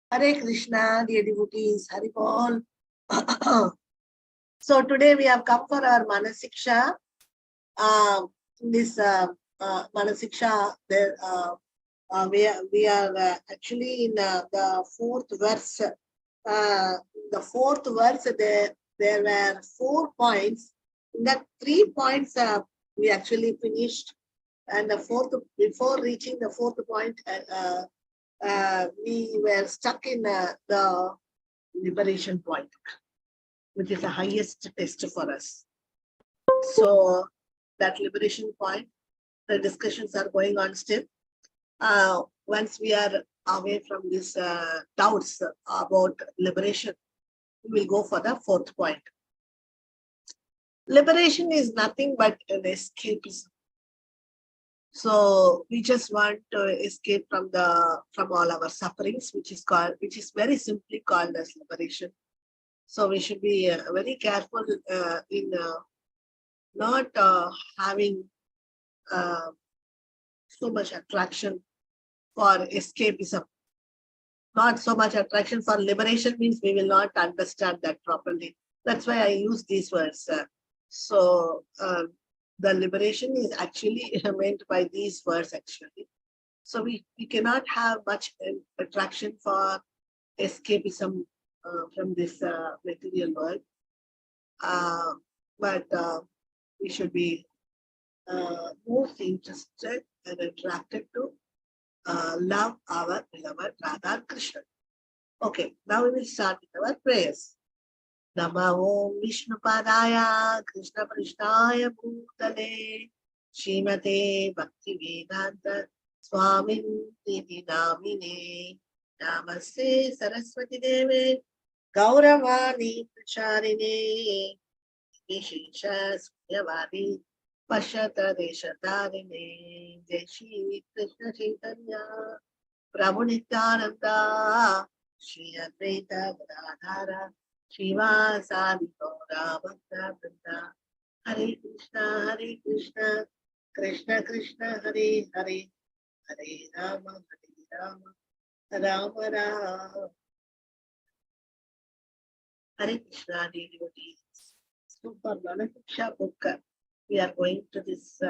Hare Krishna, dear devotees, Hari Bol. So today we have come for our Manah Siksa. This Manah Siksa, we are actually in the fourth verse. The fourth verse, there were 4 points. In that 3 points, we actually finished. And the fourth, before reaching the fourth point, we were stuck in the liberation point, which is the highest test for us. So that liberation point, the discussions are going on still. Once we are away from these doubts about liberation, we will go for the fourth point. Liberation is nothing but an escapism. So we just want to escape from all our sufferings, which is very simply called as liberation. So we should be very careful in not having so much attraction for escapism. Not so much attraction for liberation means we will not understand that properly. That's why I use these words. So the liberation is actually meant by these words actually. So we cannot have much attraction for escapism from this material world. But we should be most interested and attracted to love our beloved Radha Krishna. Okay, now we will start with our prayers. Nama Om Vishnupadaya Krishna Prishnaya Bhutale Srimate Bhakti Vedanta Swamin Niti Namine Namaste Saraswati Deve Gauravani Pracharine Vishesha Sunyavadi Pashata Deshatarine Jai Shri Krishna Chaitanya Prabhu Nityananda Shri Advaita Gadadhara Shivasadi Gaura Bhakta Vrinda Hare Krishna Krishna Krishna Hare Hare Hare Rama Rama Rama Hare Krishna dear devotees. So for Manah Siksa book, we are going to this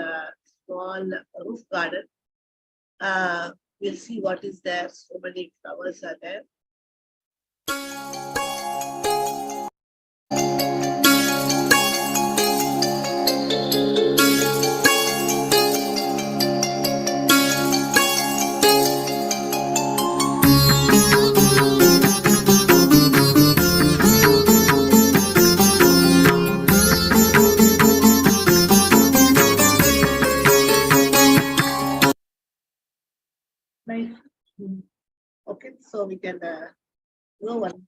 small roof garden. We'll see what is there. So many flowers are there. Nice. Okay, so we can go one.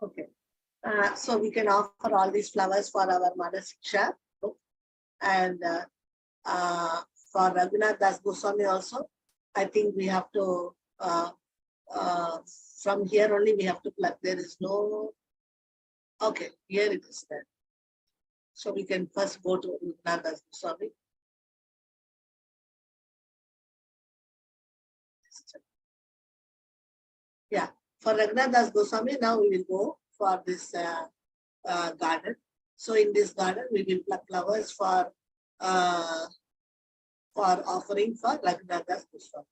Okay. So we can offer all these flowers for our Manah Siksa book. And for Raghunath Das Goswami also, I think we have to, from here only we have to plug. There is no, okay, here it is there. So we can first go to Raghunath Das Goswami. Yeah, for Raghunath Das Goswami, now we will go for this garden. So in this garden, we will pluck flowers for offering for Raghunath Das Goswami.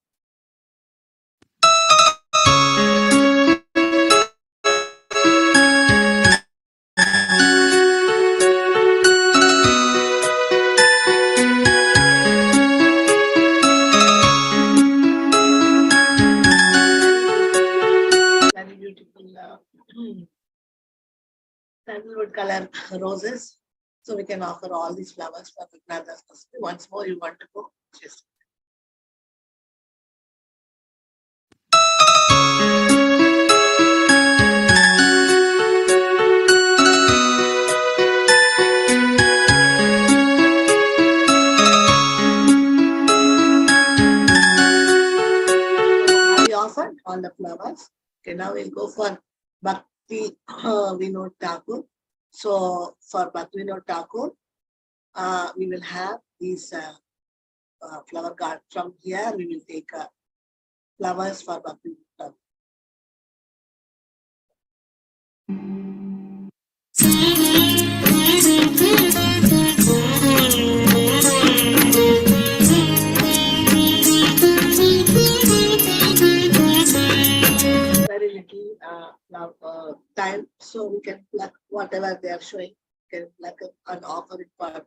Very beautiful sandalwood color roses. So we can offer all these flowers for Raghunath Das Goswami. Once more, you want to go? Just all the flowers. Okay, now we'll go for Bhakti Vinod Thakur. So for Bhakti Vinod Thakur, we will have these flower garden. From here, we will take flowers for Bhakti Vinod Thakur. Very little time, so we can pluck whatever they are showing. We can pluck it and offer it for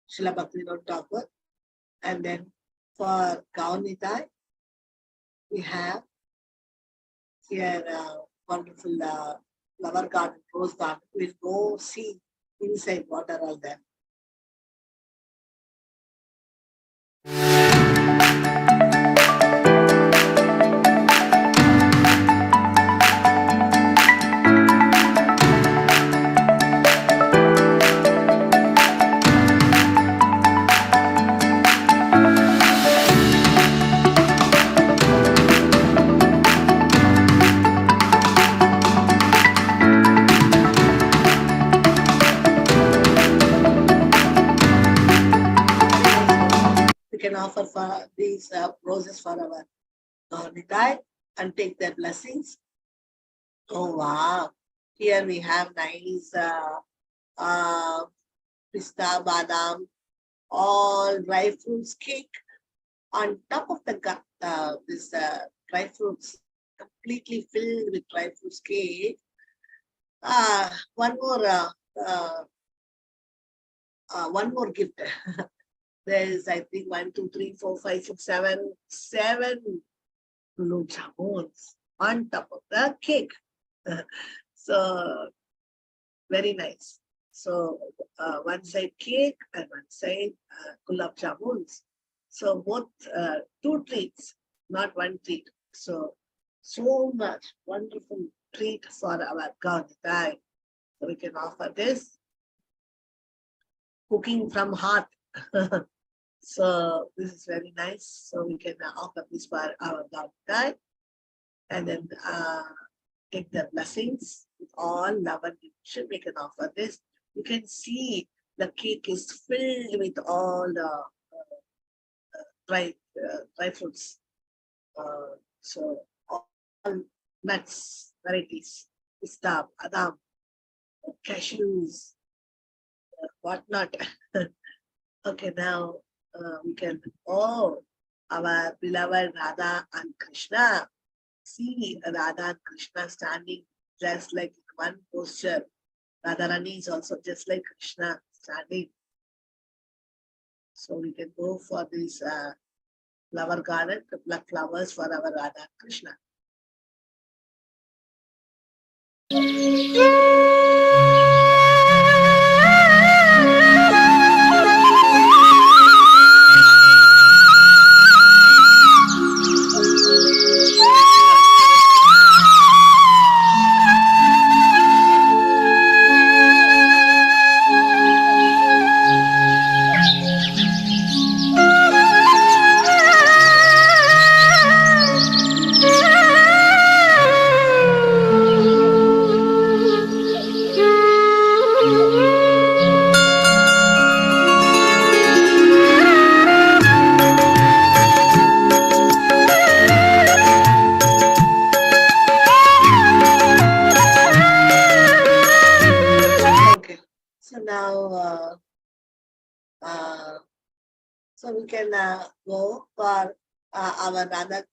Srila Bhakti Vinod Thakur. And then for Gaunitai, we have here wonderful flower garden, rose garden. We'll go see inside what are all there. We can offer for these roses for our Nitai and take their blessings. Oh wow! Here we have nice pista, badam, all dry fruits cake on top of the this dry fruits completely filled with dry fruits cake. One more gift. There is, I think, 1, 2, 3, 4, 5, 6, 7 gulab jamuns on top of the cake. So very nice. So one side cake and one side gulab jamuns. So both 2 treats, not 1 treat. So much wonderful treat for our Gaunitai. So we can offer this cooking from heart. So this is very nice. So we can offer this for our Gaunitai and then take the blessings with all love and devotion. We can offer this. You can see the cake is filled with all the dry fruits. So all nuts, varieties, pista, badam, cashews, whatnot. Okay, now we can, our beloved Radha and Krishna. See Radha and Krishna standing just like in one posture. Radharani is also just like Krishna standing. So we can go for this flower garden to pluck flowers for our Radha and Krishna. So we can go for our Radha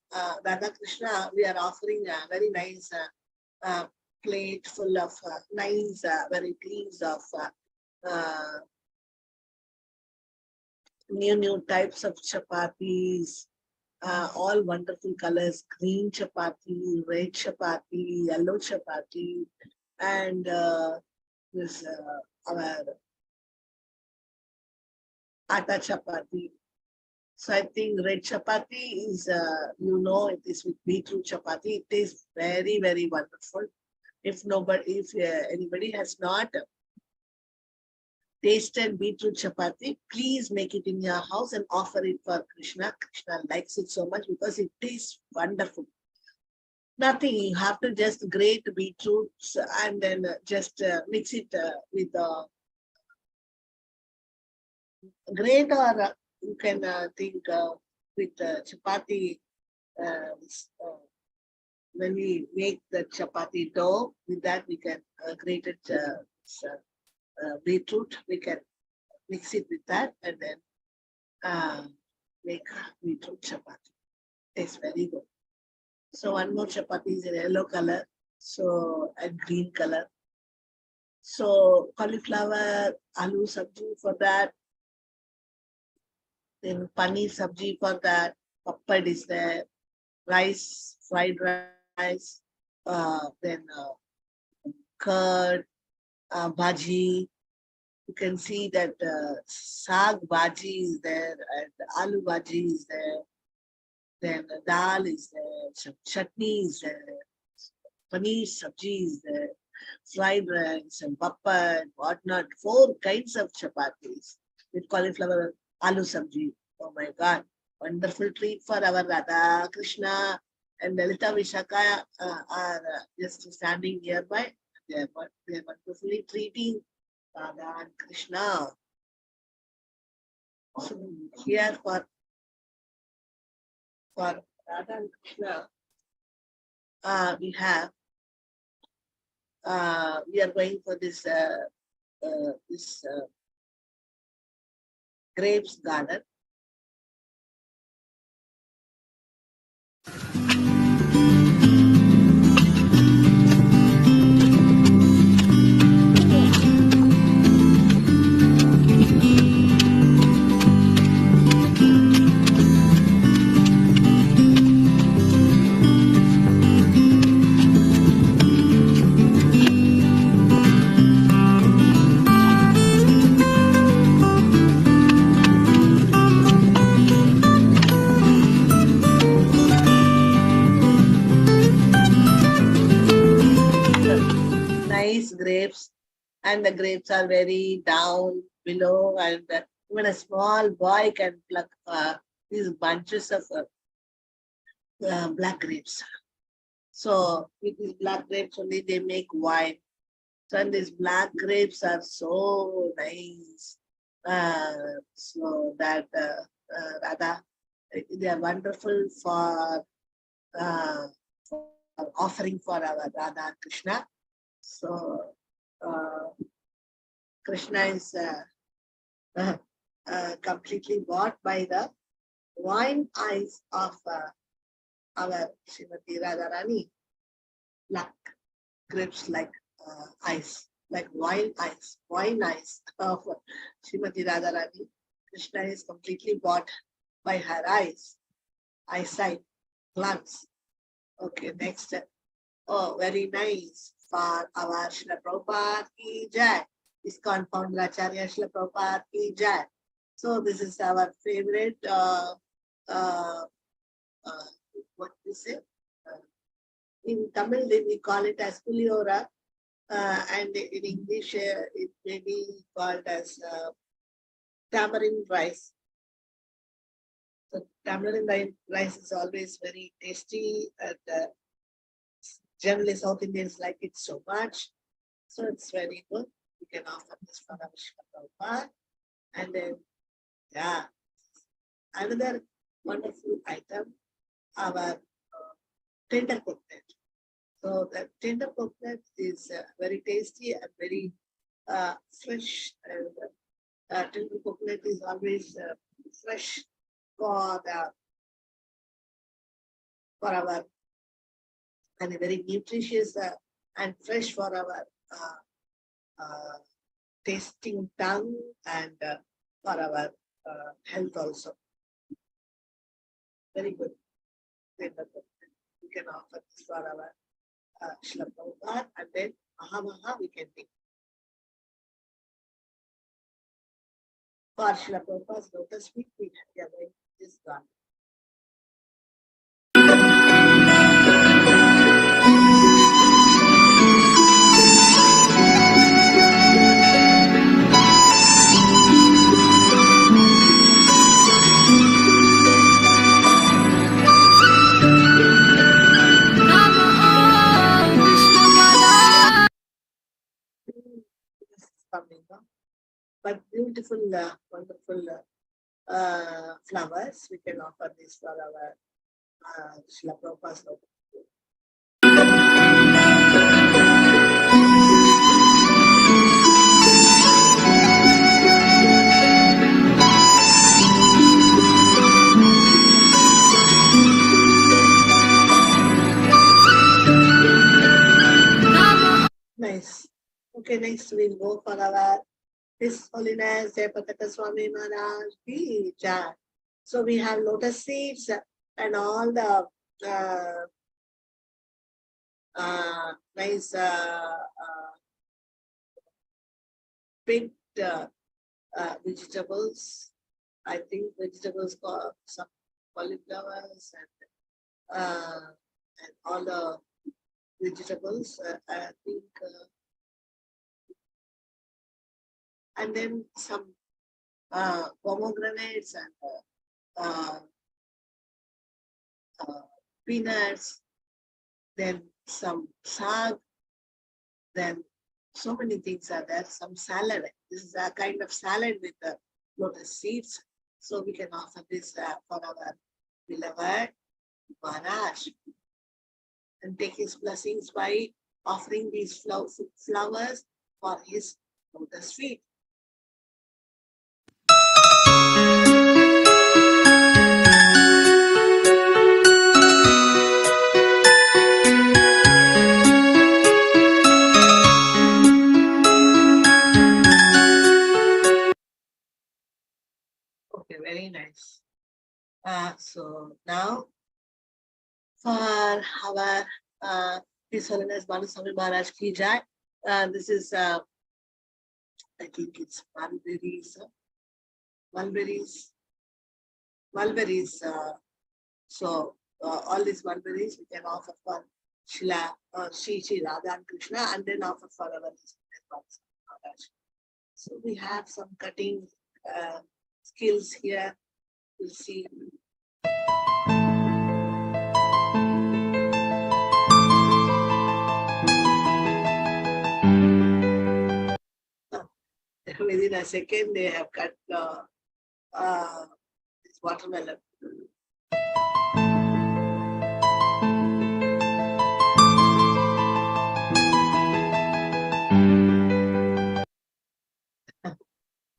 Krishna. We are offering a very nice plate full of nice varieties of new types of chapatis, all wonderful colors: green chapati, red chapati, yellow chapati, and this our atta chapati. So I think red chapati is, it is with beetroot chapati. It is very, very wonderful. If anybody has not tasted beetroot chapati, please make it in your house and offer it for Krishna. Krishna likes it so much because it tastes wonderful. Nothing. You have to just grate beetroots and then just mix it with grate, or you can think with chapati. When we make the chapati dough, with that we can grate it beetroot. We can mix it with that and then make beetroot chapati. It's very good. So one more chapati is in yellow color, so and green color. So cauliflower, aloo sabji for that. Then paneer sabji for that. Pappad is there. Rice, fried rice. Then curd, bhaji. You can see that saag bhaji is there and aloo bhaji is there. Then dal is there, some chutney is there, paneer sabji is there, fried rice and papad, whatnot. 4 kinds of chapatis with cauliflower aloo sabji. Oh my God, wonderful treat for our Radha Krishna and Lalita Vishaka are just standing nearby. They are wonderfully treating Radha and Krishna. So here for Radha and Krishna, we have we are going for this grapes garden. Nice grapes, and the grapes are very down below, and even a small boy can pluck these bunches of black grapes. So with these black grapes only they make wine. So and these black grapes are so nice. So that Radha, they are wonderful for offering for our Radha and Krishna. So Krishna is completely bought by the wine eyes of our Srimati Radharani. Black grapes like eyes, like wine eyes of Srimati Radharani. Krishna is completely bought by her eyes, eyesight, glance. Okay, next. Oh, very nice. For our Srila Prabhupada ki jai. ISKCON founder Acharya Srila Prabhupada ki jai. So this is our favorite what we say? In Tamil we call it as puliora, and in English it may be called as tamarind rice. So tamarind rice is always very tasty, and generally South Indians like it so much. So it's very good. We can offer this for our Srila Prabhupada. And then, yeah, another wonderful item, our tender coconut. So the tender coconut is very tasty and very fresh. And tender coconut is always fresh for our, and very nutritious and fresh for our tasting tongue, and for our health also. Very good. We can offer this for our Srila Prabhupada, and then Maha we can take. For Srila Prabhupada's lotus feet, we are going to this garden. wonderful flowers. We can offer this for our Srila Prabhupada's lotus. Nice. Okay, next we'll go for our His Holiness Jayapataka Swami Maharaj Ki Jai. So we have lotus seeds and all the nice picked vegetables. I think vegetables got some cauliflowers and all the vegetables. I think, and then some pomegranates and peanuts, then some sag, then so many things are there. Some salad. This is a kind of salad with the lotus seeds. So we can offer this for our beloved Maharaj and take his blessings by offering these flowers for his lotus feet. Okay, very nice. So now for our His Holiness Manah Siksa Maharaj Ki Jai. This is I think it's mulberries. So all these mulberries we can offer for Shila Shri Radha and Krishna, and then offer for our His Holiness Manah Siksa Maharaj. So we have some cutting skills here. We'll see. Within a second, they have cut this watermelon.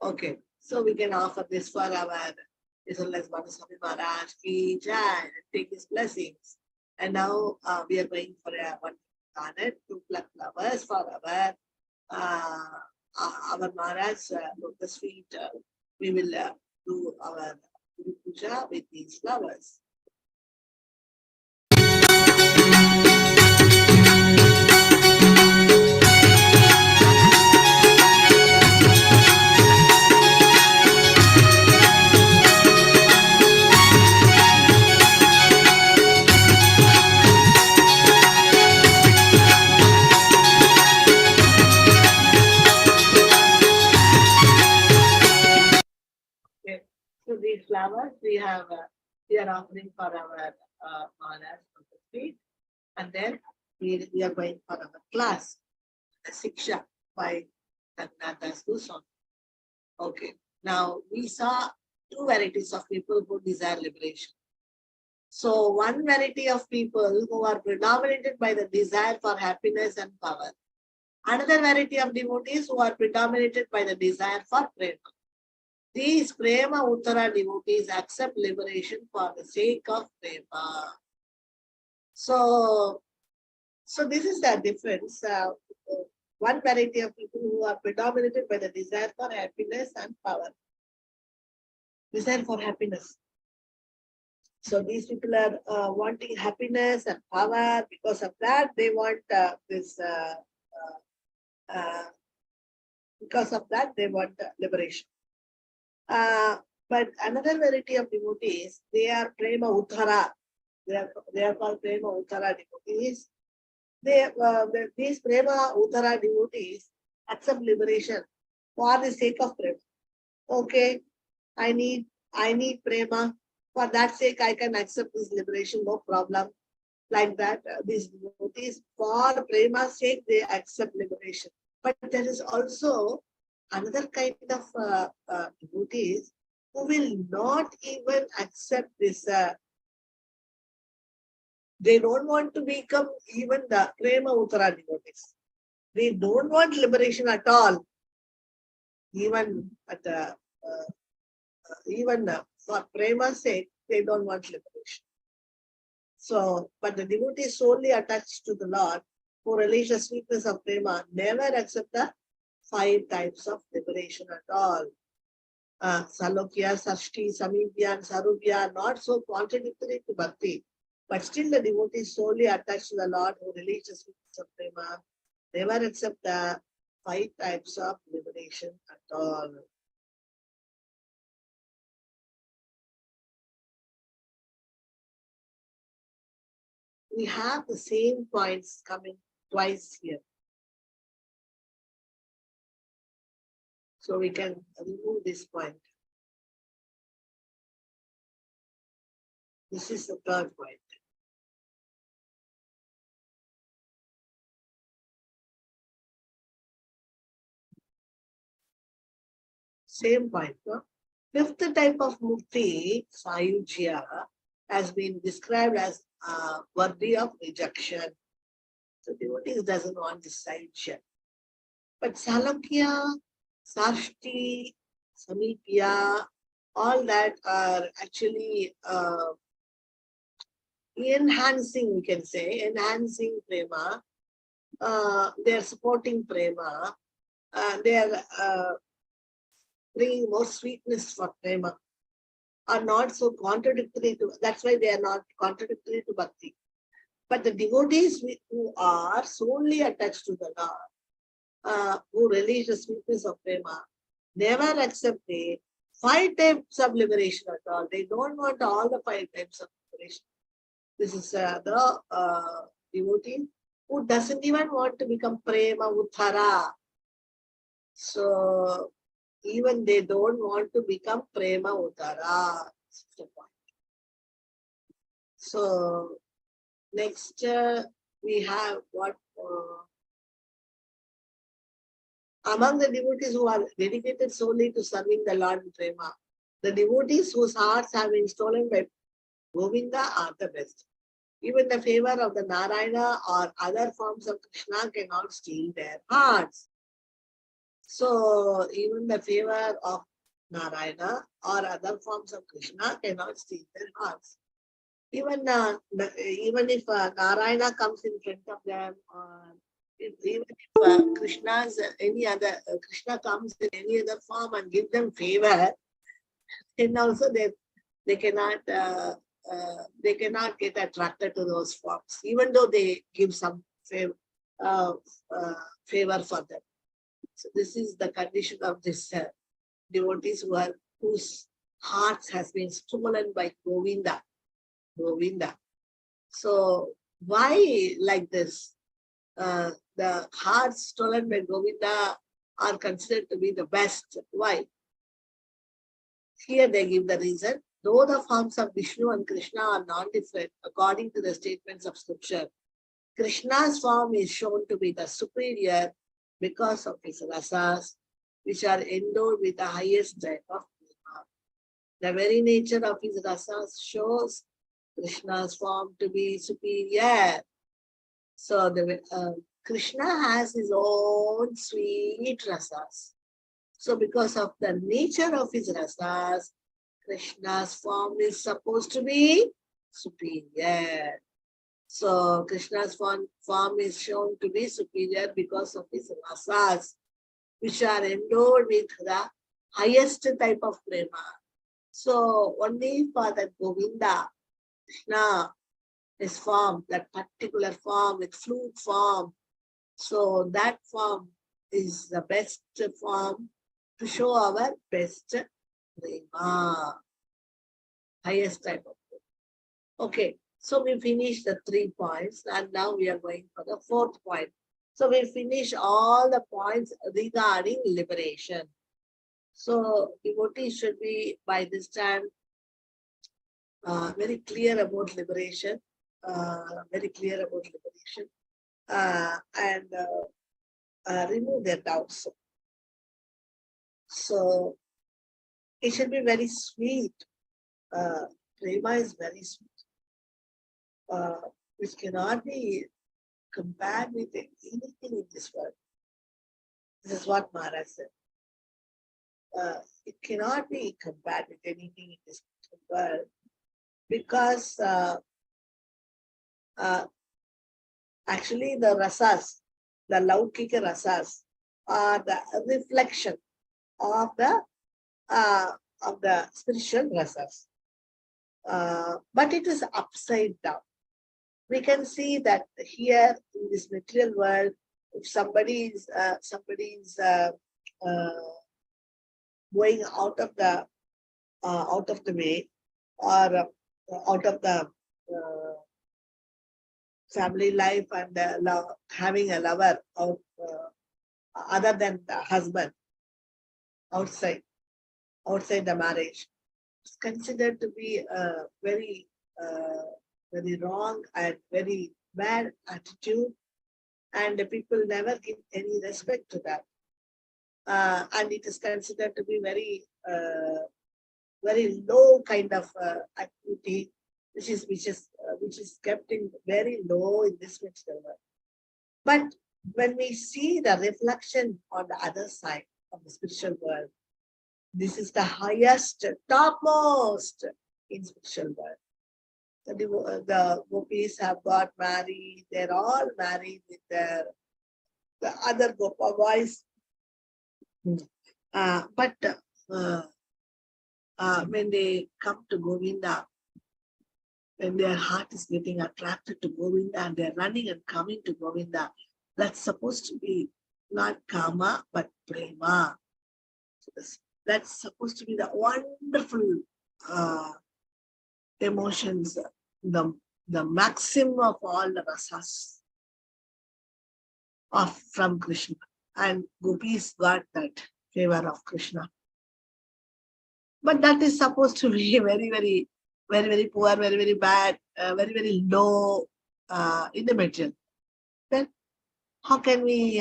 Okay, so we can offer this for our His Holiness Manah Siksa Maharaj Ki Jai and take his blessings. And now we are going for one garden to pluck flowers for our Maharaj lotus feet. We will do our Guru Puja with these flowers. So these flowers we are offering for our Maharaj lotus feet, and then we are going for our class, Manah Siksa by Raghunath Goswami. Okay, now we saw two varieties of people who desire liberation. So one variety of people who are predominated by the desire for happiness and power. Another variety of devotees who are predominated by the desire for prema. These prema uttara devotees accept liberation for the sake of prema. So this is the difference. One variety of people who are predominated by the desire for happiness and power. Desire for happiness. So these people are wanting happiness and power. Because of that, they want because of that, they want liberation. But another variety of devotees, they are prema uttara. They are called prema uttara devotees. These prema uttara devotees accept liberation for the sake of prema. Okay, I need prema. For that sake, I can accept this liberation, no problem. Like that, these devotees, for prema's sake, they accept liberation. But there is also another kind of devotees who will not even accept this. They don't want to become even the Prema Uttara devotees. They don't want liberation at all. Even at for Prema's sake, they don't want liberation. So, but the devotee solely attached to the Lord, who relish the sweetness of Prema, never accept the 5 types of liberation at all. Salokya, Sashti, Samibhya, and Sarubhya are not so contradictory to Bhakti. But still the devotee solely attached to the Lord who relish the sweetness of Prema, never accept the 5 types of liberation at all. We have the same points coming twice here. So we can remove this point. This is the third point. Same point. No? Fifth type of mukti, sayujya, has been described as worthy of rejection. So devotees doesn't want this sayujya. But salakya, sashti, samipya, all that are actually enhancing, we can say, enhancing prema. They are supporting prema. They are bringing more sweetness for prema. Are not so contradictory to, that's why they are not contradictory to bhakti. But the devotees who are solely attached to the Lord, who relish the sweetness of prema, never accept the 5 types of liberation at all. They don't want all the 5 types of liberation. This is the devotee who doesn't even want to become prema uttara. So even they don't want to become prema uttara. That's the point. So next we have what among the devotees who are dedicated solely to serving the Lord in prema, the devotees whose hearts have been stolen by Govinda are the best. Even the favor of the Narayana or other forms of Krishna cannot steal their hearts. So even the favor of Narayana or other forms of Krishna cannot steal their hearts. Even if Narayana comes in front of them, or even if Krishna's any other Krishna comes in any other form and give them favor, then also they cannot get attracted to those forms, even though they give some favor for them. So this is the condition of this devotees whose hearts has been stolen by Govinda. So why like this? The hearts stolen by Govinda are considered to be the best. Why? Here they give the reason. Though the forms of Vishnu and Krishna are non-different according to the statements of scripture, Krishna's form is shown to be the superior because of his rasas, which are endowed with the highest type of prema. The very nature of his rasas shows Krishna's form to be superior. So Krishna has his own sweet rasas. So because of the nature of his rasas, Krishna's form is supposed to be superior. So Krishna's form is shown to be superior because of his rasas, which are endowed with the highest type of prema. So only for that Govinda, Krishna, his form, that particular form, with flute form. So that form is the best form to show our best prema, highest type of prema. Okay, so we finished the 3 points and now we are going for the 4th point. So we finish all the points regarding liberation. So devotees should be by this time very clear about liberation, and remove their doubts. So it should be very sweet. Prema is very sweet, which cannot be compared with anything in this world. This is what Maharaj said. It cannot be compared with anything in this world because actually the rasas, the Laukika rasas, are the reflection of the spiritual rasas. But it is upside down. We can see that here in this material world, if somebody is going out of the way, or out of the family life, and having a lover of other than the husband outside the marriage, it's considered to be a very wrong and very bad attitude, and the people never give any respect to that. And it is considered to be very low kind of activity, which is kept in very low in this material world. But when we see the reflection on the other side of the spiritual world, this is the highest, topmost in spiritual world. The gopis have got married. They're all married with the other gopa boys. But when they come to Govinda, when their heart is getting attracted to Govinda and they're running and coming to Govinda, that's supposed to be not kama but prema. So that's supposed to be the wonderful emotions, the maximum of all the rasas from Krishna. And gopis got that favor of Krishna. But that is supposed to be very, very, very, very poor, very, very bad, very, very low in the material. Then how can we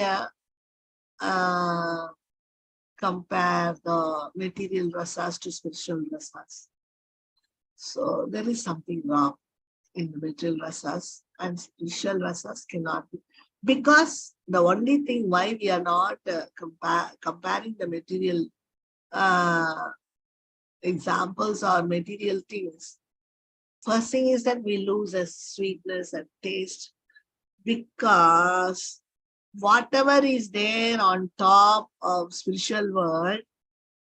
compare the material rasas to spiritual rasas? So there is something wrong in the material rasas, and spiritual rasas cannot be. Because the only thing why we are not comparing the material examples or material things, first thing is that we lose a sweetness and taste, because whatever is there on top of spiritual world,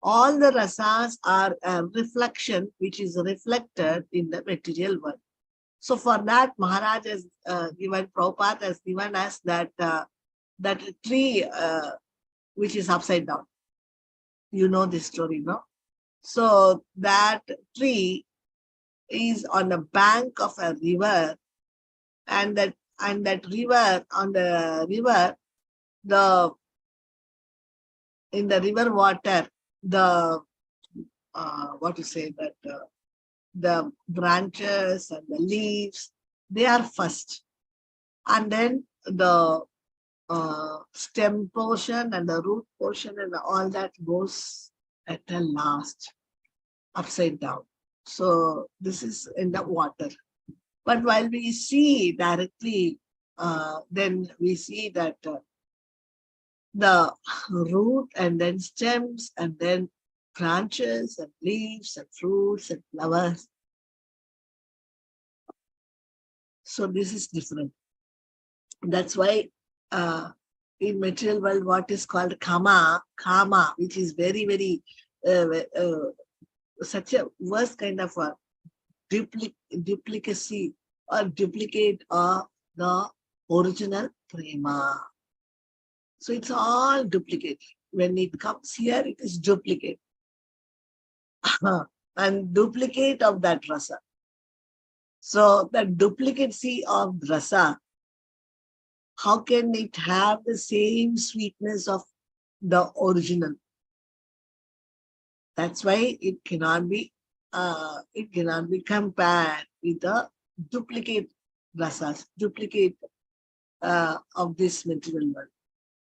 all the rasas are a reflection which is reflected in the material world. So for that, Maharaj has given, Prabhupada has given us that tree which is upside down. You know this story, no? So that tree is on the bank of a river, and that river, on the river, in the river water, the the branches and the leaves, they are first, and then the stem portion and the root portion and all that goes at the last, upside down. So this is in the water. But while we see directly, then we see that the root and then stems and then branches and leaves and fruits and flowers. So this is different. That's why in material world, what is called kama, which is very, very such a worst kind of a duplicacy or duplicate of the original prema. So it's all duplicate. When it comes here, it is duplicate. And duplicate of that rasa. So the duplicacy of rasa, how can it have the same sweetness of the original? That's why it cannot be compared with the duplicate rasas, duplicate of this material world.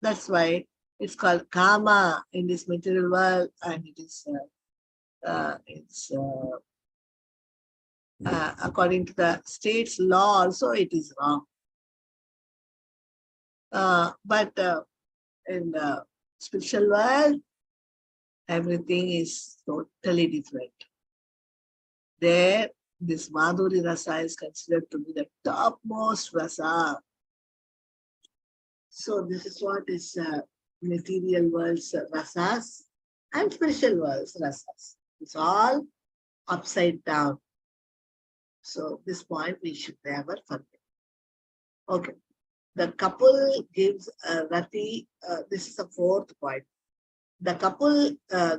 That's why It's called karma in this material world, and it is it's according to the state's law also it is wrong. But in the spiritual world, everything is totally different. There, this Madhuri Rasa is considered to be the topmost rasa. So this is what is material world's rasas and spiritual world's rasas. It's all upside down. So this point we should never forget. Okay. The couple gives rati. This is the fourth point. The couple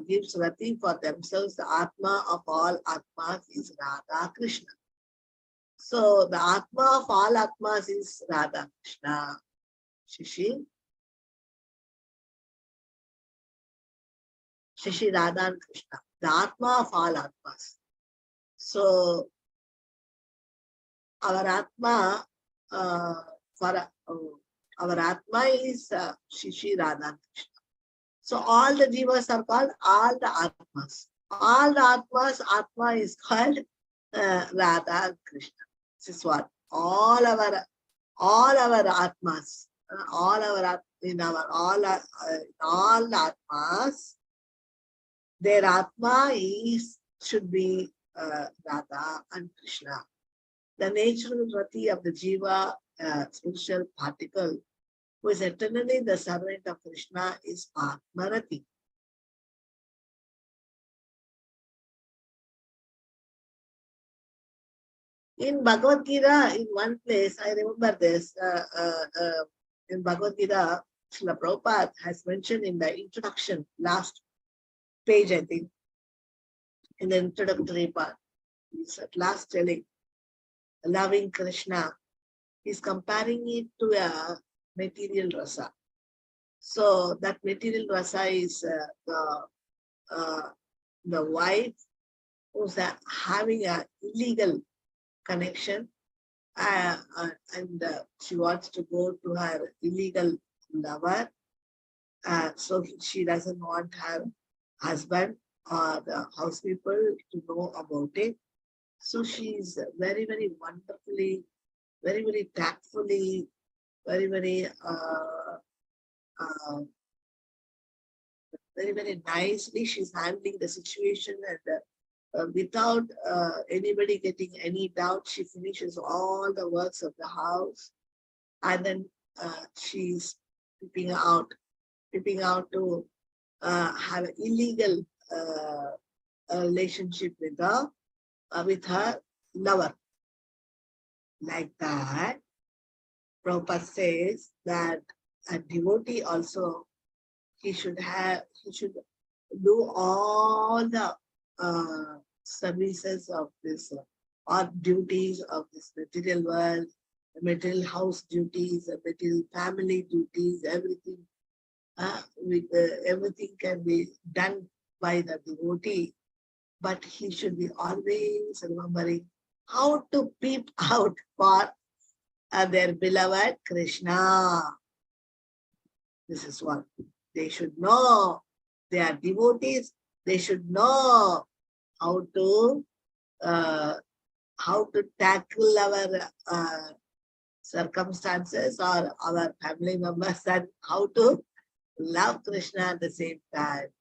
gives rati for themselves. The Atma of all Atmas is Radha Krishna. So the Atma of all Atmas is Radha Krishna. Shishi Radha and Krishna. The Atma of all Atmas. So our Atma our Atma is Shishi Radha and Krishna. So all the jivas are called all the Atmas. All the Atmas, Atma is called Radha and Krishna. This is what all our Atmas, all the Atmas, their Atma should be Radha and Krishna. The natural rati of the jiva, spiritual particle, who is eternally the servant of Krishna, is Atmarati. In Bhagavad Gita, in one place, I remember this, in Bhagavad Gita, Srila Prabhupada has mentioned in the introduction, last page, I think, in the introductory part, he's at last telling, loving Krishna, he's comparing it to a material rasa. So that material rasa is the wife who's having an illegal connection and she wants to go to her illegal lover. So she doesn't want her husband or the house people to know about it. So she is very, very wonderfully, very, very tactfully, very, very, very, very nicely she's handling the situation, and without anybody getting any doubt, she finishes all the works of the house, and then she's peeping out to have an illegal relationship with her lover. Like that, Prabhupada says that a devotee also, he should do all the services of this, or duties of this material world, the material house duties, the material family duties, everything. Everything can be done by the devotee, but he should be always remembering how to peep out for their beloved Krishna. This is what they should know. They are devotees. They should know how to tackle our circumstances or our family members, and how to love Krishna at the same time.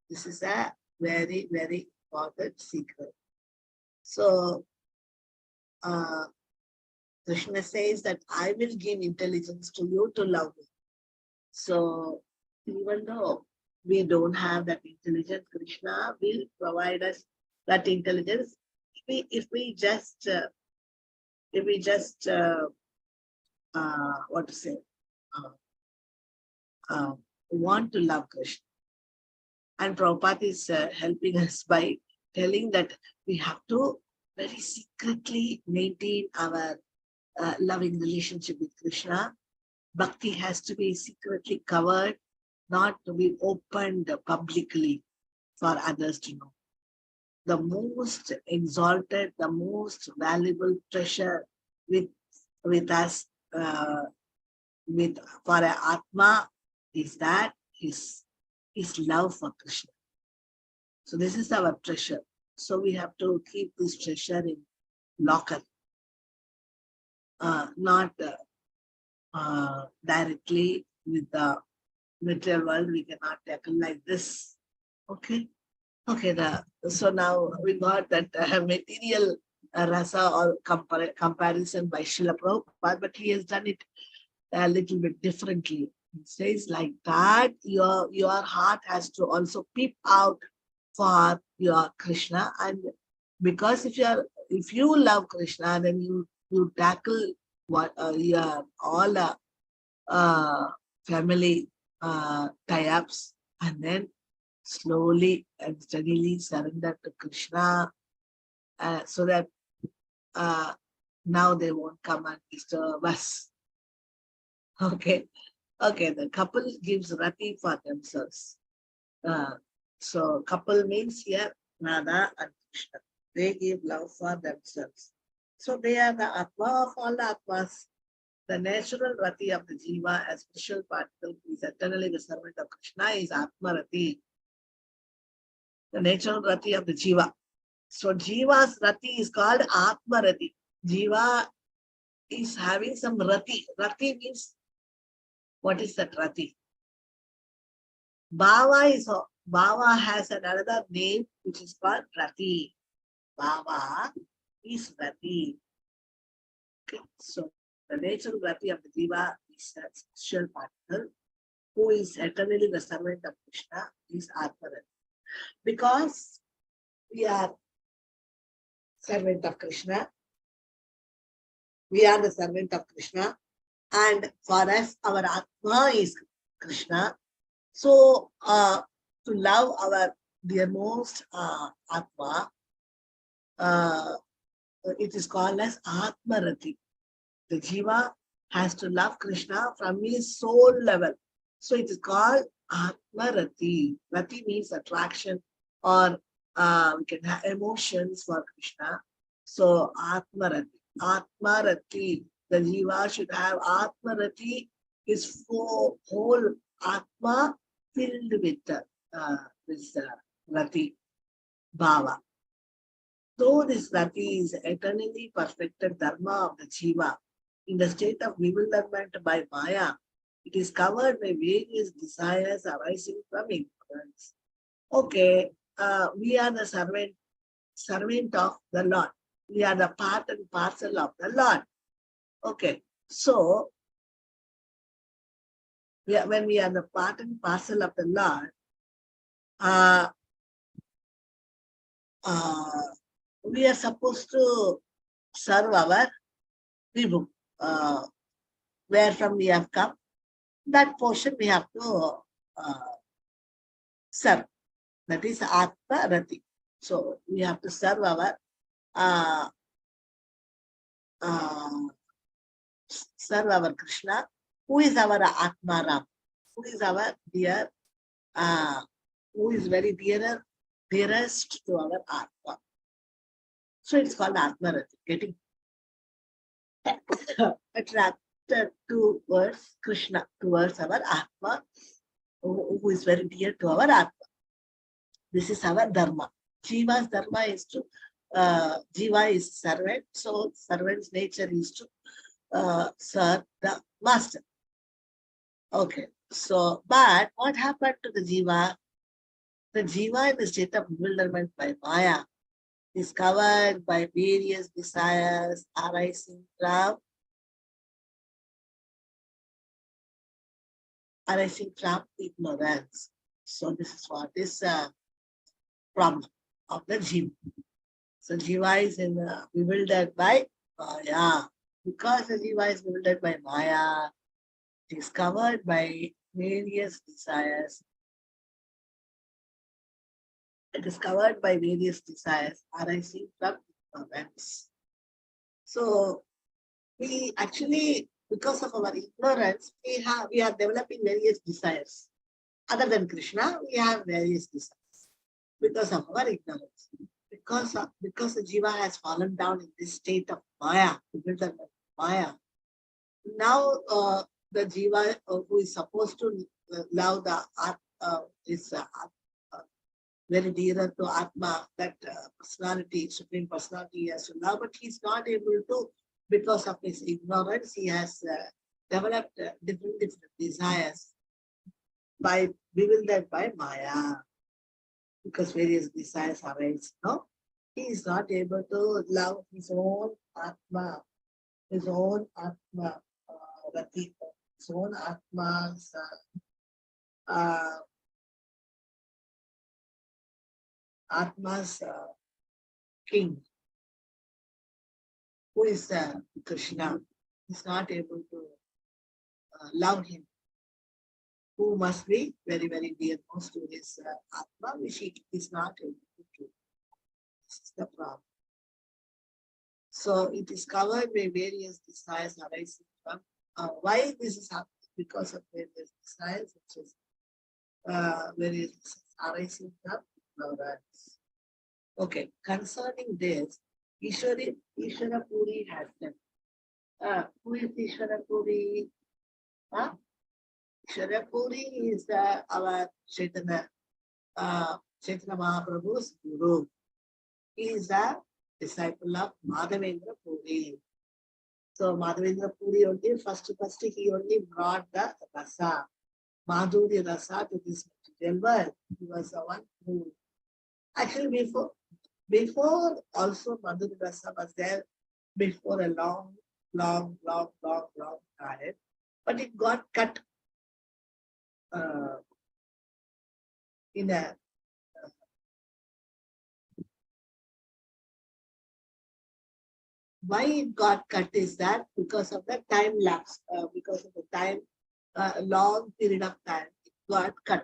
This is a very, very important secret. So Krishna says that I will give intelligence to you to love me. So even though we don't have that intelligence, Krishna will provide us that intelligence if we just what to say, want to love Krishna. And Prabhupada is helping us by telling that we have to very secretly maintain our loving relationship with Krishna. Bhakti has to be secretly covered, not to be opened publicly for others to know. The most exalted, the most valuable treasure with us, for an Atma, is that his love for Krishna. So this is our treasure. So we have to keep this treasure in locker, not directly with the material world. We cannot tackle like this. Okay. Okay. So now we got that material rasa or comparison by Srila Prabhupada, but he has done it a little bit differently. It says like that your heart has to also peep out for your Krishna, and because if you love Krishna, then you tackle what your all family tie-ups, and then slowly and steadily surrender to Krishna, so that now they won't come and disturb us. Okay. Okay, the couple gives rati for themselves. So couple means here Radha and Krishna. They give love for themselves. So they are the Atma of all the Atmas. The natural rati of the Jiva as special particle who is eternally the servant of Krishna is Atma Rati. The natural rati of the Jiva. So Jiva's rati is called Atma Rati. Jiva is having some rati. Rati means, what is that rati? Bhava has another name which is called rati. Bhava is rati. Okay. So the natural rati of the Jiva is a special particle who is eternally the servant of Krishna, is Atma Rati. Because we are servant of Krishna, we are the servant of Krishna, and for us, our Atma is Krishna. So, to love our dearmost Atma, it is called as Atma Rati. The Jiva has to love Krishna from his soul level. So, it is called Atma Rati. Rati means attraction, or we can have emotions for Krishna. So, Atma Rati. Atma Rati. The Jiva should have Atma Rati, his whole Atma filled with this Rati Bhava. Though this Rati is eternally perfected Dharma of the Jiva, in the state of bewilderment by Maya, it is covered by various desires arising from ignorance. Okay, we are the servant of the Lord. We are the part and parcel of the Lord. Okay, so when we are the part and parcel of the Lord, we are supposed to serve our Vibhu. Where from we have come, that portion we have to serve. That is Atma Rati. So we have to serve our Krishna, who is our Atmaram, who is our dear, who is very dearest to our Atma. So it's called Atma Rati, getting attracted towards Krishna, towards our Atma, who is very dear to our Atma. This is our Dharma. Jiva's Dharma is to, Jiva is servant, so servant's nature is to serve the master. Okay, so, but what happened to the Jiva? The Jiva in the state of bewilderment by Maya is covered by various desires arising from ignorance. So this is what is problem of the Jiva. So Jiva is bewildered by Maya. Because the Jiva is bewildered by Maya, it is covered by various desires. It is covered by various desires arising from ignorance. So we actually, because of our ignorance, we are developing various desires. Other than Krishna, we have various desires because of our ignorance. Because the Jiva has fallen down in this state of Maya, bewilderment, Maya. Now the Jiva who is supposed to love the is very dearer to Atma, that personality, supreme personality he has to love, but he's not able to because of his ignorance. He has developed different desires by bewildered by Maya because various desires arise. No, he is not able to love his own Atma, his own Atma, Rati, his own Atma's Atma's king, who is Krishna. Is not able to love him, who must be very, very dear most to his Atma, which he is not able to do. This is the problem. So it is covered by various desires arising from. Why this is happening? Because of various desires, which is various arising from ignorance. Okay, concerning this, Ishwara Puri has said. Who is Ishwara Puri? Ishwara Puri is our Chaitanya Mahaprabhu's guru. He is a disciple of Madhavendra Puri. So Madhavendra Puri only first he only brought the rasa, Madhuri rasa to this material world. He was the one who actually before also Madhuri rasa was there before a long time, but it got cut in a why it got cut is that because of the time lapse, because of the time, long period of time, it got cut.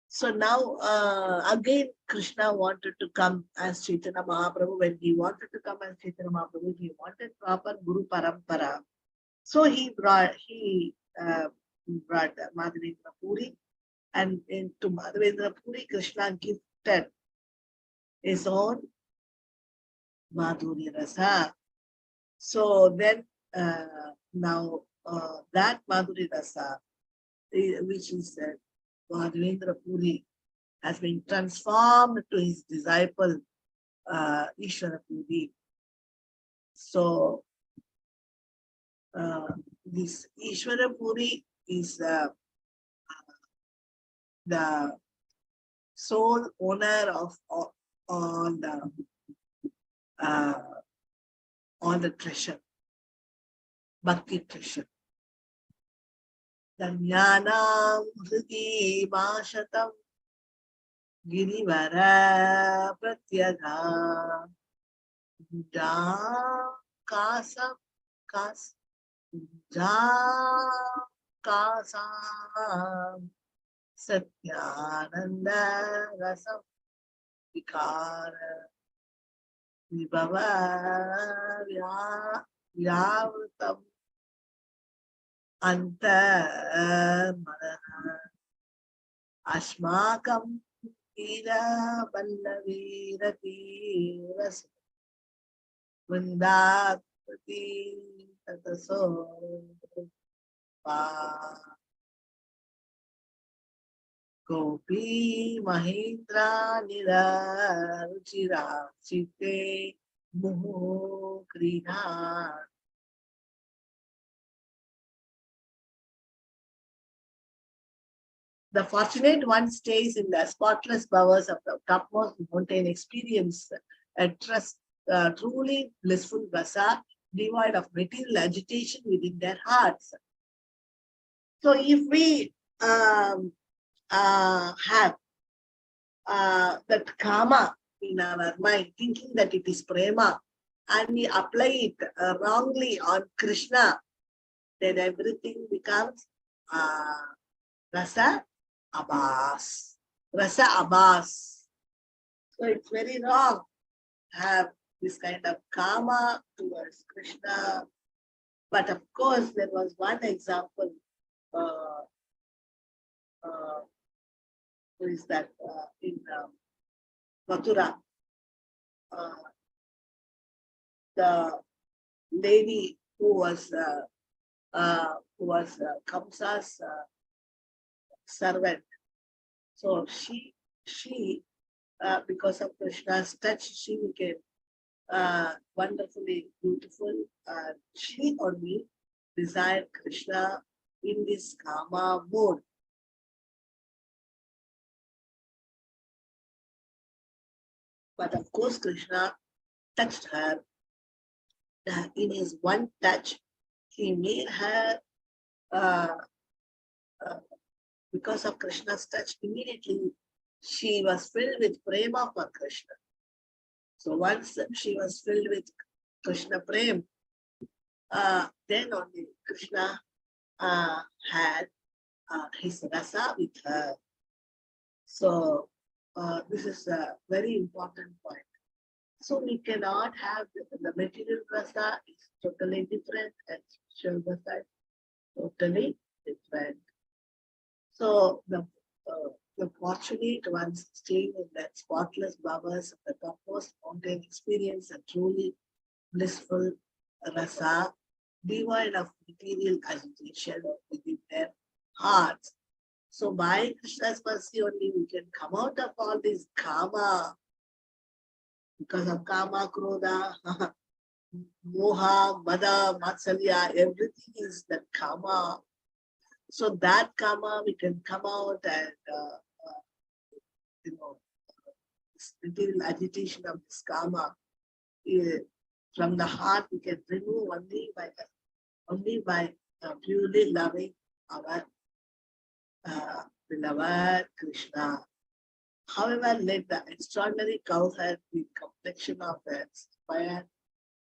So now again Krishna wanted to come as Chaitanya Mahaprabhu. When he wanted to come as Chaitanya Mahaprabhu, he wanted proper Guru Parampara. So he brought Madhavendra Puri, and into Madhavendra Puri, Krishna gifted his own Madhuri Rasa. So then now that Madhuri Rasa, which is Madhavendra Puri, has been transformed to his disciple Ishwara Puri. So this Ishwara Puri is the sole owner of all the treasure, bhakti treasure. Dhanyanam hridi mashatam girivara pratyagha kasam satyananda rasam vikara vibhava vyavrutam anta manah ashmakam ira pallavirati ras vindapati tataso Gopi Mahindra Nira Ruchira Chitte Muhu Krina. The fortunate one stays in the spotless bowers of the topmost mountain, experience a truly blissful rasa, devoid of material agitation within their hearts. So if we have that karma in our mind, thinking that it is prema, and we apply it wrongly on Krishna, then everything becomes rasa abas. Rasa abas. So it's very wrong to have this kind of karma towards Krishna. But of course, there was one example. Who is that in Mathura? The lady who was Kamsa's servant. So she because of Krishna's touch, she became wonderfully beautiful. She only desired Krishna in this kama mode. But of course, Krishna touched her. In his one touch, he made her, uh, uh, because of Krishna's touch, immediately she was filled with prema for Krishna. So once she was filled with Krishna prem, then only Krishna had his rasa with her. So this is a very important point. So we cannot have the material rasa is totally different and spiritual rasa is totally different. So the fortunate ones staying in that spotless bhavas of the topmost mountain experience a truly blissful rasa, devoid of material agitation within their hearts. So by Krishna's mercy only we can come out of all this kama, because of kama, krodha, moha, mada, matsalya, everything is the kama. So that kama we can come out and this material agitation of this kama from the heart we can remove only by purely loving our beloved Krishna. However, let the extraordinary cowherd with complexion of the fire,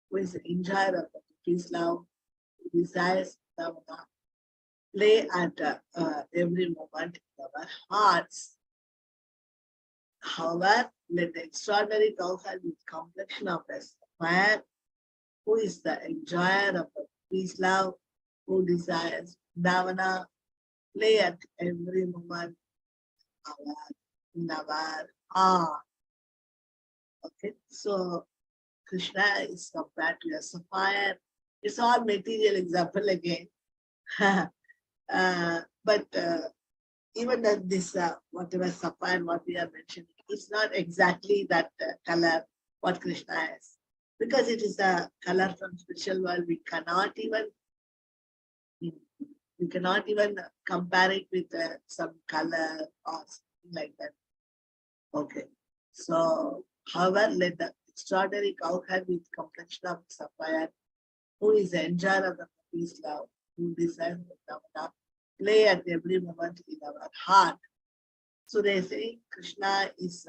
who is the enjoyer of the peace love, who desires Navana, play at every moment in our hearts. However, let the extraordinary cowherd with complexion of the fire, who is the enjoyer of the peace love, who desires Navana, play at every moment in our heart. Okay, so Krishna is compared to a sapphire. It's all material example again. But even this, whatever sapphire, what we are mentioning, it's not exactly that color what Krishna has. Because it is a color from spiritual world, we cannot even compare it with some color or something like that. Okay. So, however, let the extraordinary cowherd with complexion of sapphire, who is the enjoyer of the peace love, who desires the Navana, play at every moment in our heart. So they say Krishna is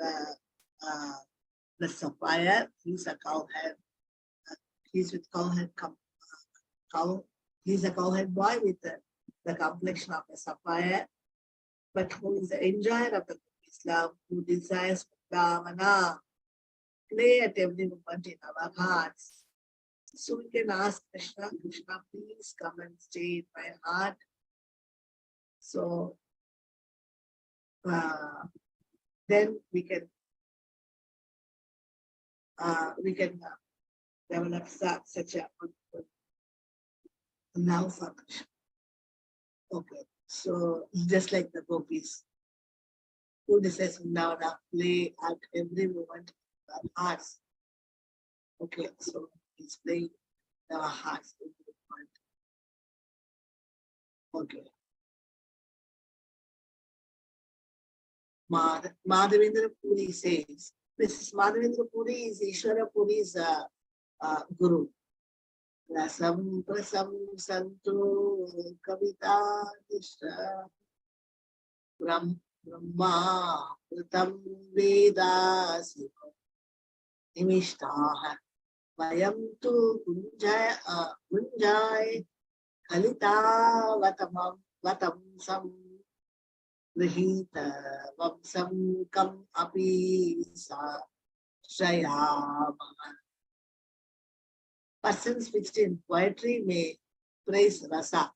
the sapphire, he's a cowherd, he's with cowherd, he's a cowherd boy with the complexion of a sapphire, but who is the enjoyer of the peace love, who desires Navana, play at every moment in our hearts. So we can ask Krishna, Krishna, please come and stay in my heart. So then we can develop such a love for Krishna. Okay, so just like the gopis, who decides now play at every moment in our hearts. Okay, so he's playing in our hearts every moment. Okay. Madhavendra Puri says, this Madhavendra Puri is Ishwara Puri's guru. Rasam prasam santo kavita dishra brahma pratam veda siva nimishtaha vayam tu kunjay kalita vatam sam grihita vamsam kam api sa shayama. Persons fixed in poetry may praise rasa.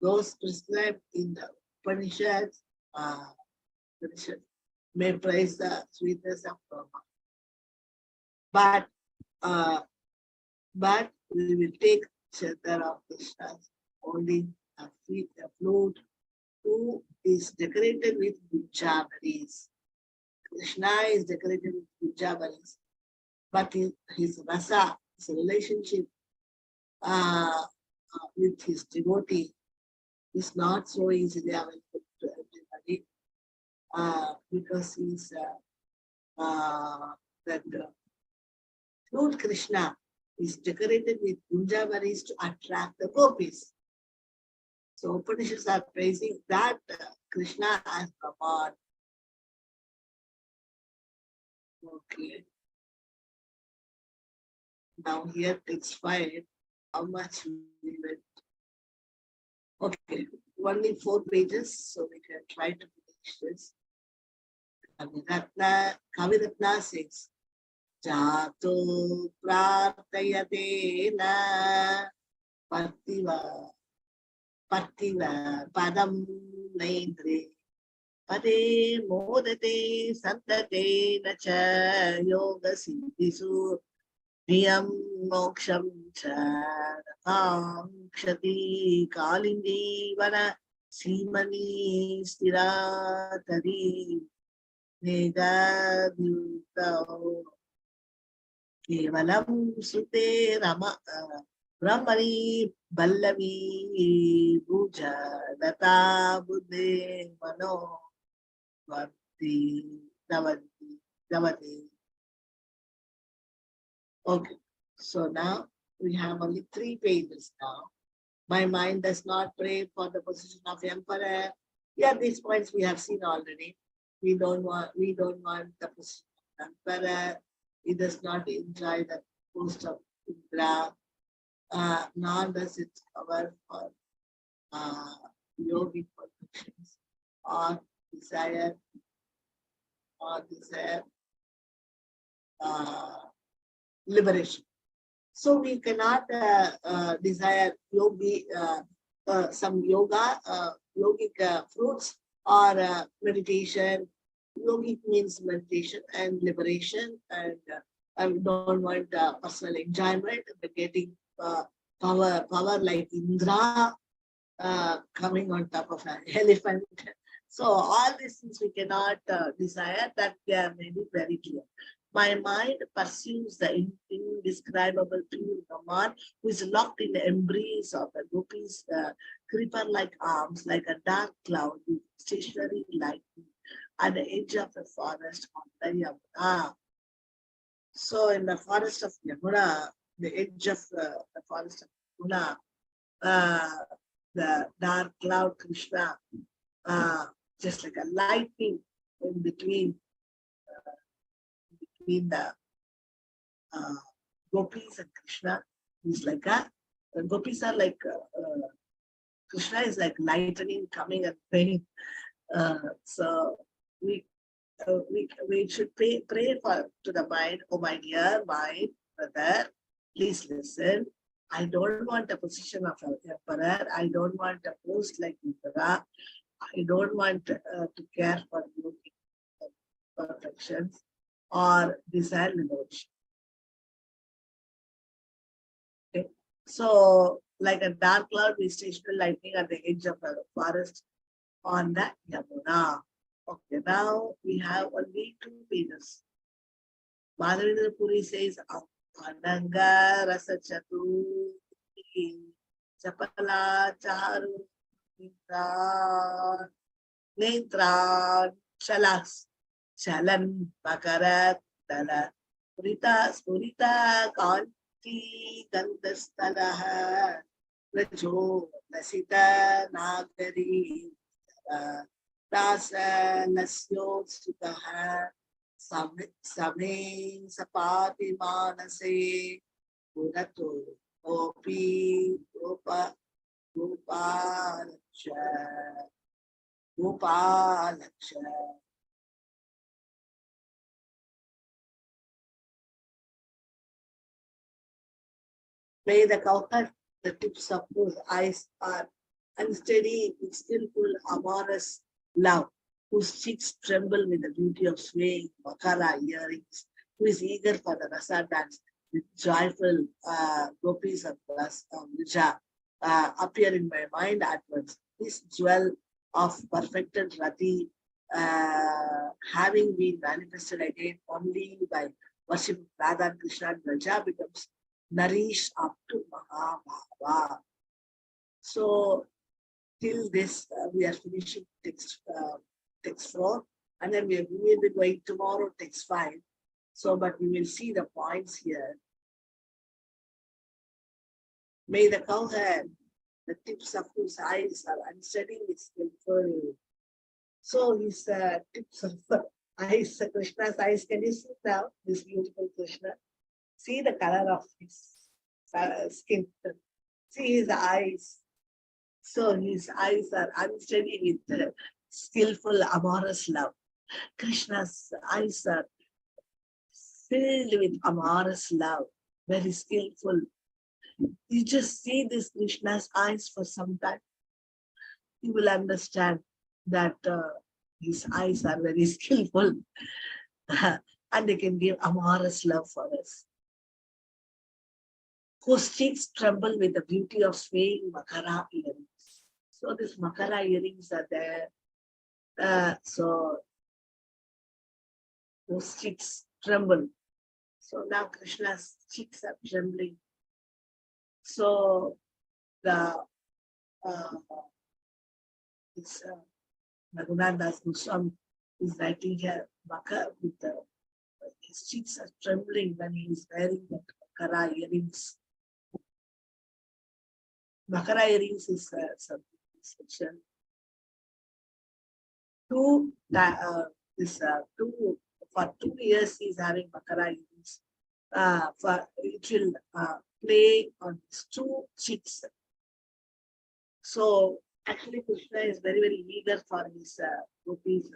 Those prescribed in the Upanishads may praise the sweetness of Brahma. But we will take shelter of Krishna's holding a flute, who is decorated with gunjabaris. Krishna is decorated with gunjabaris, but his rasa, his relationship with his devotee is not so easily available to everybody because he's that Lord Krishna is decorated with gunjavaris to attract the gopis. So Upanishads are praising that Krishna as Brahman. Okay. Now here text 5, how much we went. Okay, only 4 pages, so we can try to finish this. Kaviratna says, Jato prartayate na partiva padam naindre pade modate santate nacha yoga siddhisu Niyam moksham charakam kshati kalindi vana simani stiratari negadhyutao kevalam sute ramani ballavi bhuja data buddhe mano vati davati. Okay, so now we have only 3 pages now. My mind does not pray for the position of emperor. Yeah, these points we have seen already. We don't want the position of emperor. He does not enjoy the post of Indra. Nor does it cover for yogic perfections or desire liberation. So we cannot desire some yogic fruits or meditation. Yogic means meditation and liberation, and I don't want personal enjoyment, but getting power like Indra coming on top of an elephant. So all these things we cannot desire, that they are made it very clear. My mind pursues the indescribable pure Brahman who is locked in the embrace of the gopis, creeper-like arms, like a dark cloud with stationary lightning at the edge of the forest on the Yamuna. So in the forest of Yamuna, the edge of the forest of Yamuna, the dark cloud Krishna, just like a lightning in between the gopis and Krishna. He's like the gopis are like Krishna is like lightning coming and going. So we should pray to the mind. Oh my dear mind, brother, please listen. I don't want a position of an emperor. I don't want a post like Indra. I don't want to care for yogic perfections or desire liberation. Okay. So, like a dark cloud, we stationary lightning at the edge of the forest on the Yamuna. Okay, now we have only 2 pages. Madhavendra Puri says, Ananga Rasa Chatu Chapala Charu Netran Chalas Chalan Bakarat Dala Spurita Kanti Gandastalaha Rajo Nasita Nagari Rasa Nasyo Sutaha Same Sapati Manase Purato Gopi Gopa Gopalaksha. May the cowherd, the tips of whose eyes are unsteady with skillful amorous love, whose cheeks tremble with the beauty of swaying makara earrings, who is eager for the rasa dance with joyful gopis of Vrija, appear in my mind at once. This jewel of perfected Rati having been manifested again only by worship Radha and Krishna and Raja becomes nourished up to Mahabhava. So till this we are finishing text 4 and then we will be going tomorrow text 5. So but we will see the points here. May the cowherd, the tips of whose eyes are unsteady with skillful. So his tips of eyes, Krishna's eyes, can you see now this beautiful Krishna? See the color of his skin. See his eyes. So his eyes are unsteady with skillful amorous love. Krishna's eyes are filled with amorous love, very skillful. You just see this Krishna's eyes for some time, you will understand that his eyes are very skillful and they can give amorous love for us. Whose cheeks tremble with the beauty of swaying Makara earrings. So these Makara earrings are there. So those cheeks tremble. So now Krishna's cheeks are trembling. So the Raghunath Das Goswami is writing here, Makara with his cheeks are trembling when he is wearing the Makara earrings. Makara earrings is something special. For 2 years he is having Makara earrings. It will play on his 2 cheeks. So actually Krishna is very, very eager for his gopis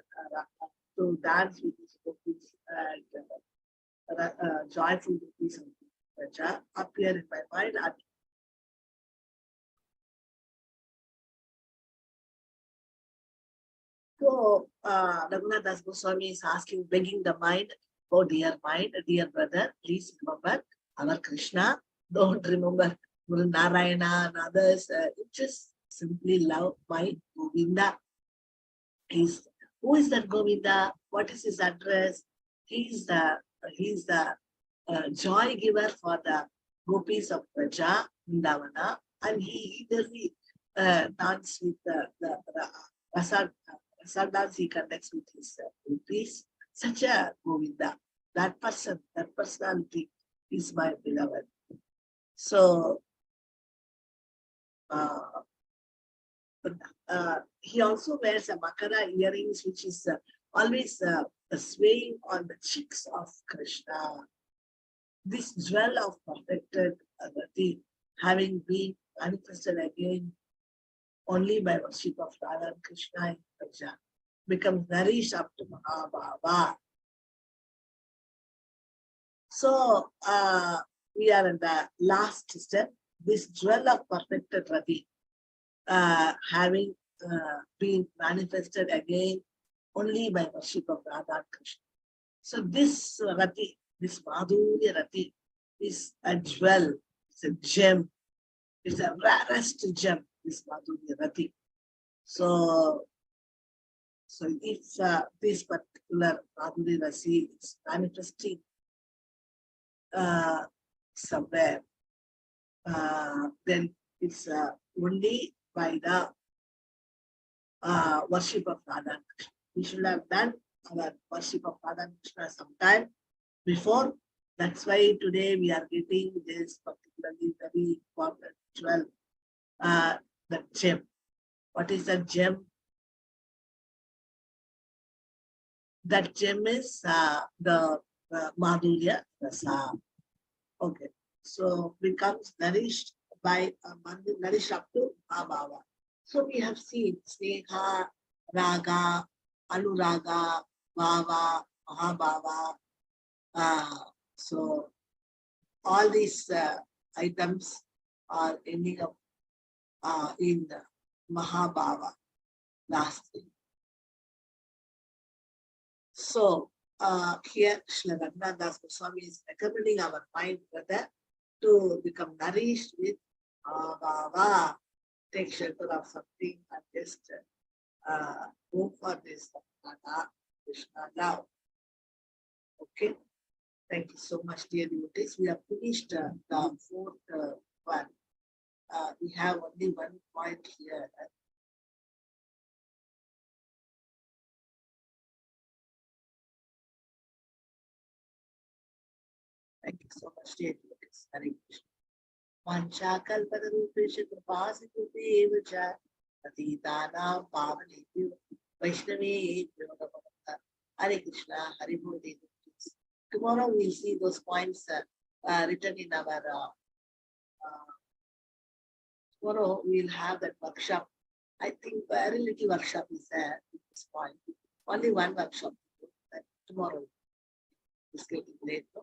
to dance with his gopis and joyful gopis and appear in my mind. So Raghunath Das Goswami is asking, begging the mind, oh dear mind, dear brother, please remember our Krishna. Don't remember Guru Narayana and others. Just simply love my Govinda. Who is that Govinda? What is his address? He is the joy giver for the gopis of Raja, Vindavana, and he eagerly dances with the Rasad dance he conducts with his gopis. Such a Govinda. That person, that personality is my beloved. So he also wears a Makara earrings, which is always swaying on the cheeks of Krishna. This jewel of perfected Rati, having been manifested again only by worship of Radha and Krishna in Raja, becomes nourished up to Mahabhava. So we are in the last step. This jewel of perfected Rati, having been manifested again only by worship of Radha and Krishna. So this Rati, this Madhurya Rati, is a jewel, it's a gem, it's a rarest gem, this Madhurya Rati. So if this particular Madhurya Rasi is manifesting somewhere, then it's only by the worship of Radha and Krishna. We should have done our worship of Radha and Krishna sometime before. That's why today we are getting this particularly very important 12, the gem. What is the gem? That gem is the Madhurya Rasa. Okay, so becomes nourished by nourished up to Mahabhava. So we have seen Sneha, Raga, Anuraga, Bhava, Mahabhava. So all these items are ending up in Mahabhava lastly. So here Srila Raghunath Das Goswami is recommending our mind brother to become nourished with Mahabhava. Take shelter of something and just go for this Radha Krishna love. Okay. Thank you so much, dear devotees. We have finished the fourth one. We have only one point here. Thank you so much, dear devotees. Hare Krishna. Panchakalpatarupesh Kripasiddhudev cha Patitanam Pavanebhyo Vaishnavebhyo Namo Namaः. Hare Krishna, Hare Bol dear devotees. Tomorrow we'll see those points written in our tomorrow we'll have that workshop. I think very little workshop is there at this point. Only one workshop tomorrow is getting late. No?